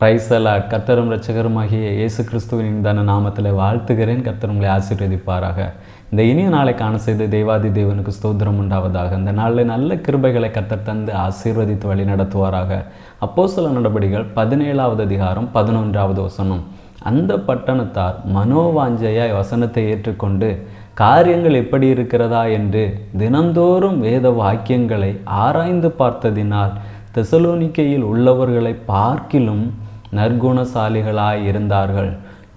பிரைசலாட். கர்த்தரும் இரட்சகருமாகிய இயேசு கிறிஸ்துவின் இனிதான நாமத்தில் வாழ்த்துகிறேன். கர்த்தர் உங்களை ஆசீர்வதிப்பாராக. இந்த இனிய நாளை காண செய்த தேவாதி தேவனுக்கு ஸ்தோத்திரம் உண்டாவதாக. இந்த நாளில் நல்ல கிருபைகளை கர்த்தர் தந்து ஆசீர்வதித்து வழி நடத்துவாராக. அப்போஸ்தல நடபடிகள் 17வது அதிகாரம் 11வது வசனம். அந்த பட்டணத்தார் மனோவாஞ்சையாய் வசனத்தை ஏற்றுக்கொண்டு காரியங்கள் எப்படி இருக்கிறதா என்று தினந்தோறும் வேத வாக்கியங்களை ஆராய்ந்து பார்த்ததினால் தெசலோனிக்கேயில் உள்ளவர்களை பார்க்கிலும் நற்குணசாலிகளாய் இருந்தார்கள்.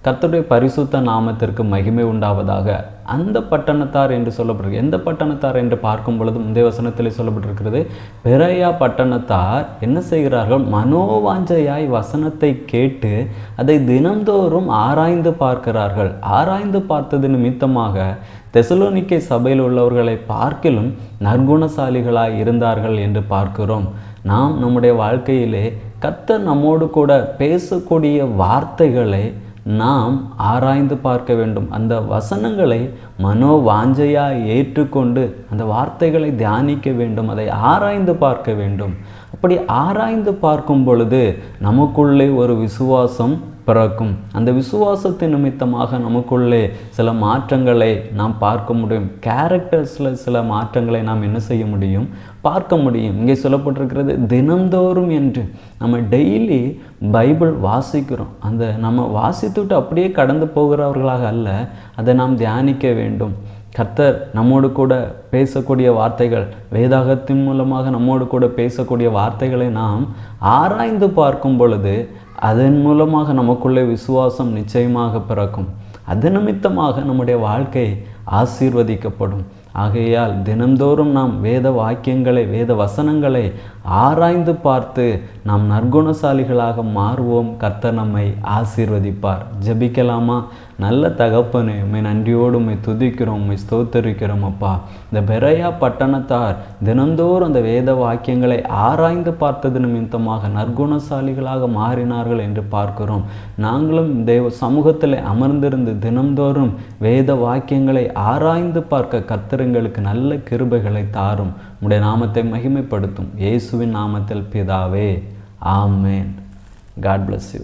கர்த்தருடைய பரிசுத்த நாமத்திற்கு மகிமை உண்டாவதாக. அந்த பட்டணத்தார் என்று சொல்லப்பட்டிருக்கு. எந்த பட்டணத்தார் என்று பார்க்கும் பொழுது முந்தைய வசனத்தில் சொல்லப்பட்டிருக்கிறது, பெரையா பட்டணத்தார் என்ன செய்கிறார்கள்? மனோவாஞ்சையாய் வசனத்தை கேட்டு அதை தினந்தோறும் ஆராய்ந்து பார்க்கிறார்கள். ஆராய்ந்து பார்த்தது நிமித்தமாக தெசலோனிக்கே சபையில் உள்ளவர்களை பார்க்கிலும் நற்குணசாலிகளாய் இருந்தார்கள் என்று பார்க்கிறோம். நாம் நம்முடைய வாழ்க்கையிலே கர்த்தர் நம்மோடு கூட பேசக்கூடிய வார்த்தைகளை நாம் ஆராய்ந்து பார்க்க வேண்டும். அந்த வசனங்களை மனோவாஞ்சையாய் ஏற்றுக்கொண்டு அந்த வார்த்தைகளை தியானிக்க வேண்டும். அதை ஆராய்ந்து பார்க்க வேண்டும். அப்படி ஆராய்ந்து பார்க்கும் பொழுது நமக்குள்ளே ஒரு விசுவாசம் பிறக்கும். அந்த விசுவாசத்தின் நிமித்தமாக நமக்குள்ளே சில மாற்றங்களை நாம் பார்க்க முடியும். கேரக்டர்ஸில் சில மாற்றங்களை நாம் என்ன செய்ய முடியும்? பார்க்க முடியும். இங்கே சொல்லப்பட்டிருக்கிறது தினந்தோறும் என்று. நம்ம டெய்லி பைபிள் வாசிக்கிறோம். அந்த நம்ம வாசித்துவிட்டு அப்படியே கடந்து போகிறவர்களாக அல்ல, அதை நாம் தியானிக்க வேண்டும். கர்த்தர் நம்மோடு கூட பேசக்கூடிய வார்த்தைகள், வேதாகத்தின் மூலமாக நம்மோடு கூட பேசக்கூடிய வார்த்தைகளை நாம் ஆராய்ந்து பார்க்கும் பொழுது அதன் மூலமாக நமக்குள்ளே விசுவாசம் நிச்சயமாக பிறக்கும். அது நிமித்தமாக நம்முடைய வாழ்க்கை ஆசீர்வதிக்கப்படும். ஆகையால் தினந்தோறும் நாம் வேத வாக்கியங்களை, வேத வசனங்களை ஆராய்ந்து பார்த்து நாம் நற்குணசாலிகளாக மாறுவோம். கர்த்தர் நம்மை ஆசீர்வதிப்பார். ஜெபிக்கலாமா? நல்ல தகப்பனே, உம்மை நன்றியோடு உம்மை துதிக்கிறோம், உம்மை ஸ்தோத்தரிக்கிறோம் அப்பா. இந்த பெரையா பட்டணத்தார் தினந்தோறும் அந்த வேத வாக்கியங்களை ஆராய்ந்து பார்த்தது நிமித்தமாக நற்குணசாலிகளாக மாறினார்கள் என்று பார்க்கிறோம். நாங்களும் தேவ சமூகத்தில் அமர்ந்திருந்து தினந்தோறும் வேத வாக்கியங்களை ஆராய்ந்து பார்க்க கர்த்தருக்கு நல்ல கிருபைகளை தாரும். உம்முடைய நாமத்தை மகிமைப்படுத்தும். இயேசுவின் நாமத்தில் பிதாவே, ஆமேன். God bless you.